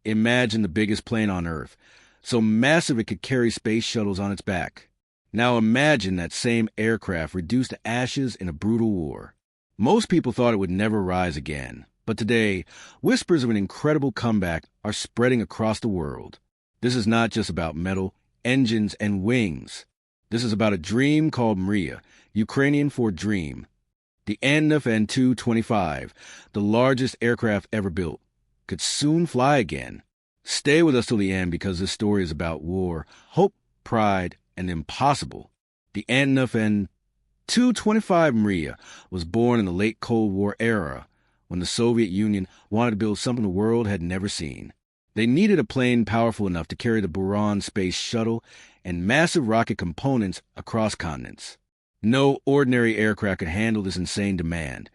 Imagine the biggest plane on Earth, so massive it could carry space shuttles on its back. Now imagine that same aircraft reduced to ashes in a brutal war. Most people thought it would never rise again, but today, whispers of an incredible comeback are spreading across the world. This is not just about metal, engines, and wings. This is about a dream called Mriya, Ukrainian for dream. The Antonov-AN225, the largest aircraft ever built, could soon fly again. Stay with us till the end because this story is about war, hope, pride, and the impossible. The Antonov-AN225 Mriya was born in the late Cold War era when the Soviet Union wanted to build something the world had never seen. They needed a plane powerful enough to carry the Buran space shuttle and massive rocket components across continents. No ordinary aircraft could handle this insane demand.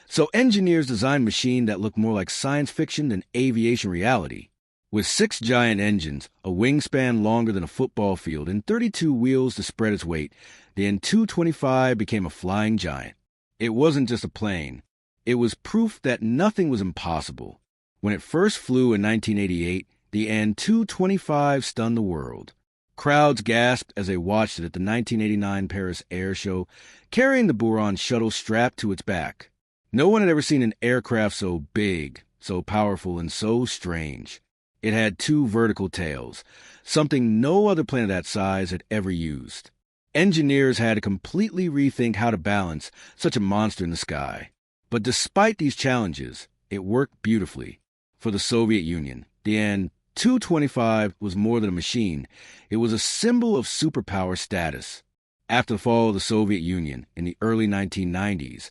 So engineers designed a machine that looked more like science fiction than aviation reality. With 6 giant engines, a wingspan longer than a football field, and 32 wheels to spread its weight, the An-225 became a flying giant. It wasn't just a plane. It was proof that nothing was impossible. When it first flew in 1988, the An-225 stunned the world. Crowds gasped as they watched it at the 1989 Paris Air Show, carrying the Buran shuttle strapped to its back. No one had ever seen an aircraft so big, so powerful, and so strange. It had 2 vertical tails, something no other plane of that size had ever used. Engineers had to completely rethink how to balance such a monster in the sky. But despite these challenges, it worked beautifully. For the Soviet Union, the An-225 was more than a machine. It was a symbol of superpower status. After the fall of the Soviet Union in the early 1990s,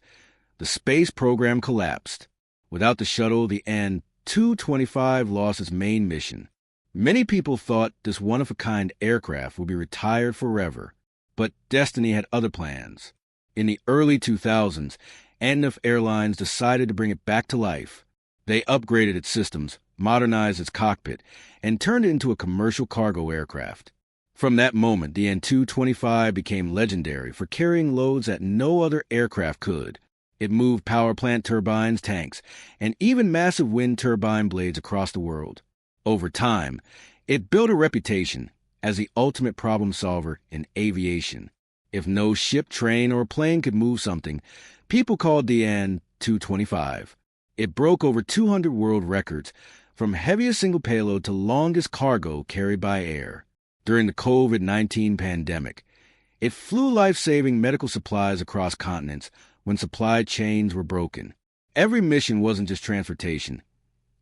the space program collapsed. Without the shuttle, the An-225 lost its main mission. Many people thought this one-of-a-kind aircraft would be retired forever, but destiny had other plans. In the early 2000s, Antonov Airlines decided to bring it back to life. They upgraded its systems, modernized its cockpit, and turned it into a commercial cargo aircraft. From that moment, the An-225 became legendary for carrying loads that no other aircraft could. It moved power plant turbines, tanks, and even massive wind turbine blades across the world. Over time, it built a reputation as the ultimate problem solver in aviation. If no ship, train, or plane could move something, people called the An-225. It broke over 200 world records, from heaviest single payload to longest cargo carried by air. During the COVID-19 pandemic, it flew life-saving medical supplies across continents when supply chains were broken. Every mission wasn't just transportation.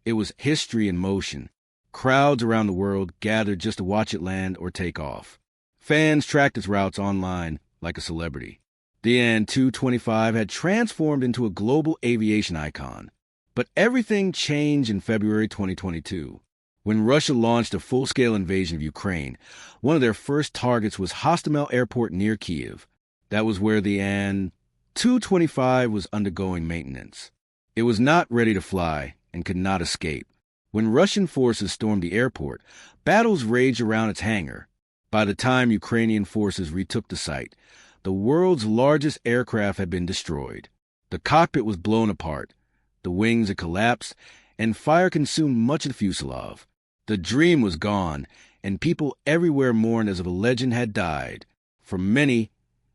It was history in motion. Crowds around the world gathered just to watch it land or take off. Fans tracked its routes online like a celebrity. The An-225 had transformed into a global aviation icon. But everything changed in February 2022. When Russia launched a full-scale invasion of Ukraine, one of their first targets was Hostomel Airport near Kyiv. That was where the An-225 was undergoing maintenance. It was not ready to fly and could not escape. When Russian forces stormed the airport, battles raged around its hangar. By the time Ukrainian forces retook the site, the world's largest aircraft had been destroyed. The cockpit was blown apart, the wings had collapsed, and fire consumed much of the fuselage. The dream was gone, and people everywhere mourned as if a legend had died. For many,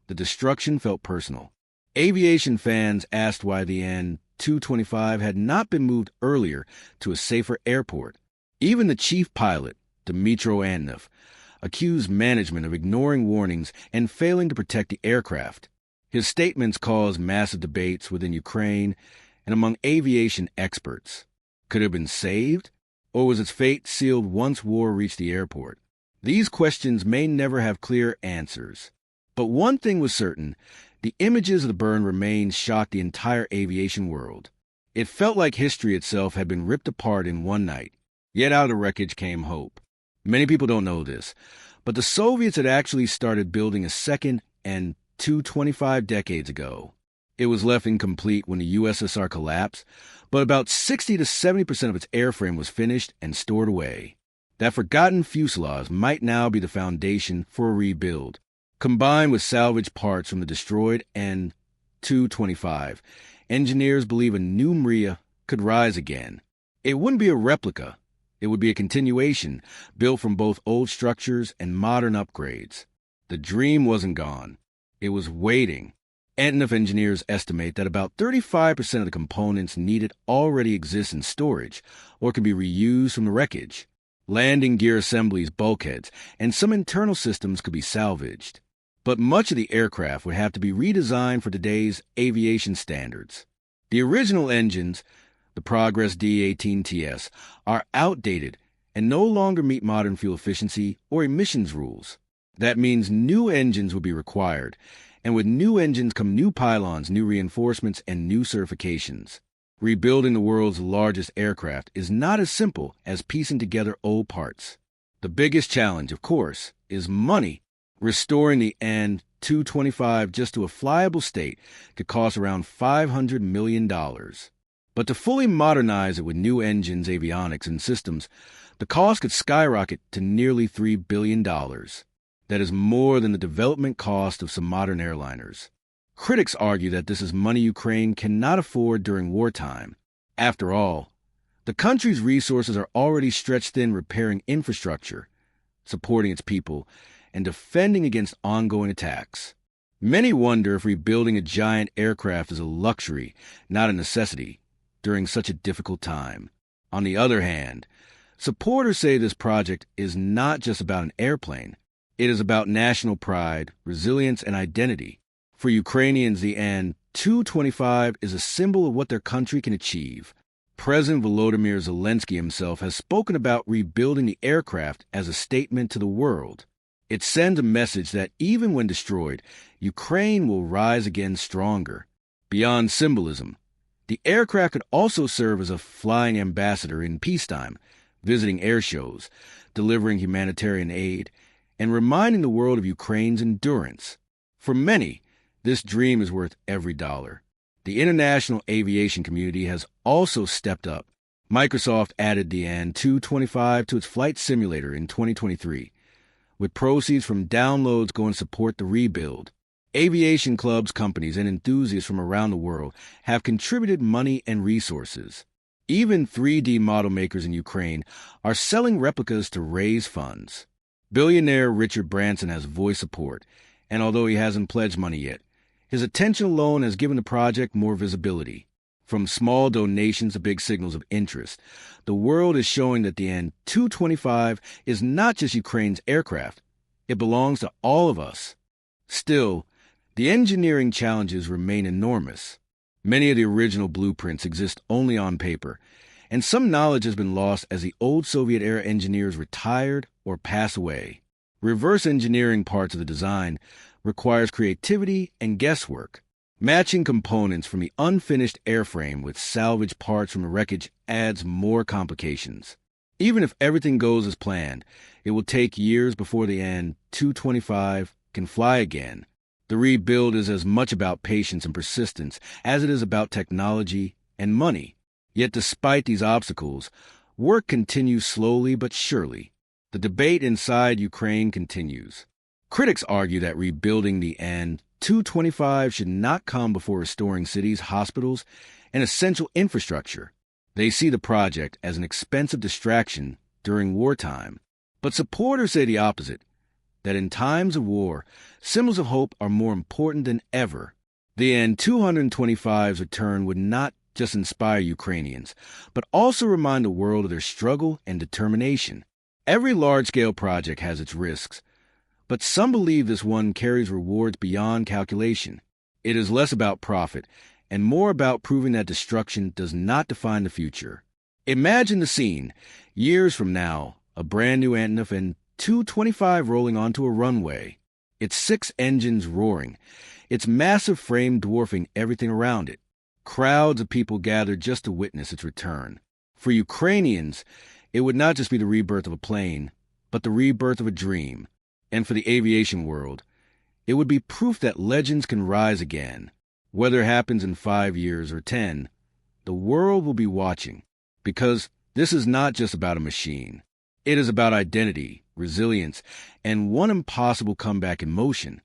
the destruction felt personal. Aviation fans asked why the An-225 had not been moved earlier to a safer airport. Even the chief pilot, Dmitry Antonov, accused management of ignoring warnings and failing to protect the aircraft. His statements caused massive debates within Ukraine and among aviation experts. Could it have been saved? Or was its fate sealed once war reached the airport? These questions may never have clear answers. But one thing was certain, the images of the burn remains shocked the entire aviation world. It felt like history itself had been ripped apart in one night. Yet out of the wreckage came hope. Many people don't know this, but the Soviets had actually started building a second An-225 decades ago. It was left incomplete when the USSR collapsed, but about 60 to 70% of its airframe was finished and stored away. That forgotten fuselage might now be the foundation for a rebuild. Combined with salvaged parts from the destroyed An-225, engineers believe a new Mriya could rise again. It wouldn't be a replica, It would be a continuation, built from both old structures and modern upgrades. The dream wasn't gone. It was waiting. Antonov engineers estimate that about 35% of the components needed already exist in storage or can be reused from the wreckage. Landing gear assemblies, bulkheads, and some internal systems could be salvaged. But much of the aircraft would have to be redesigned for today's aviation standards. The original engines, the Progress D-18TS, are outdated and no longer meet modern fuel efficiency or emissions rules. That means new engines will be required, and with new engines come new pylons, new reinforcements, and new certifications. Rebuilding the world's largest aircraft is not as simple as piecing together old parts. The biggest challenge, of course, is money. Restoring the AN225 just to a flyable state could cost around $500 million. But to fully modernize it with new engines, avionics, and systems, the cost could skyrocket to nearly $3 billion. That is more than the development cost of some modern airliners. Critics argue that this is money Ukraine cannot afford during wartime. After all, the country's resources are already stretched thin repairing infrastructure, supporting its people, and defending against ongoing attacks. Many wonder if rebuilding a giant aircraft is a luxury, not a necessity, during such a difficult time. On the other hand, supporters say this project is not just about an airplane. It is about national pride, resilience, and identity. For Ukrainians, the AN225 is a symbol of what their country can achieve. President Volodymyr Zelensky himself has spoken about rebuilding the aircraft as a statement to the world. It sends a message that even when destroyed, Ukraine will rise again stronger. Beyond symbolism, the aircraft could also serve as a flying ambassador in peacetime, visiting air shows, delivering humanitarian aid, and reminding the world of Ukraine's endurance. For many, this dream is worth every dollar. The international aviation community has also stepped up. Microsoft added the AN225 to its flight simulator in 2023, with proceeds from downloads going to support the rebuild. Aviation clubs, companies, and enthusiasts from around the world have contributed money and resources. Even 3D model makers in Ukraine are selling replicas to raise funds. Billionaire Richard Branson has voiced support, and although he hasn't pledged money yet, his attention alone has given the project more visibility. From small donations to big signals of interest, the world is showing that the AN225 is not just Ukraine's aircraft. It belongs to all of us. Still, the engineering challenges remain enormous. Many of the original blueprints exist only on paper, and some knowledge has been lost as the old Soviet-era engineers retired or passed away. Reverse engineering parts of the design requires creativity and guesswork. Matching components from the unfinished airframe with salvaged parts from the wreckage adds more complications. Even if everything goes as planned, it will take years before the AN225 can fly again. The rebuild is as much about patience and persistence as it is about technology and money. Yet despite these obstacles, work continues slowly but surely. The debate inside Ukraine continues. Critics argue that rebuilding the AN225 should not come before restoring cities, hospitals, and essential infrastructure. They see the project as an expensive distraction during wartime. But supporters say the opposite, that in times of war, symbols of hope are more important than ever. The AN225's return would not just inspire Ukrainians, but also remind the world of their struggle and determination. Every large-scale project has its risks, but some believe this one carries rewards beyond calculation. It is less about profit and more about proving that destruction does not define the future. Imagine the scene. Years from now, a brand new Antonov-AN225 rolling onto a runway. Its 6 engines roaring, its massive frame dwarfing everything around it. Crowds of people gathered just to witness its return. For Ukrainians, it would not just be the rebirth of a plane, but the rebirth of a dream. And for the aviation world, it would be proof that legends can rise again. Whether it happens in 5 years or 10, the world will be watching. Because this is not just about a machine. It is about identity, resilience, and one impossible comeback in motion.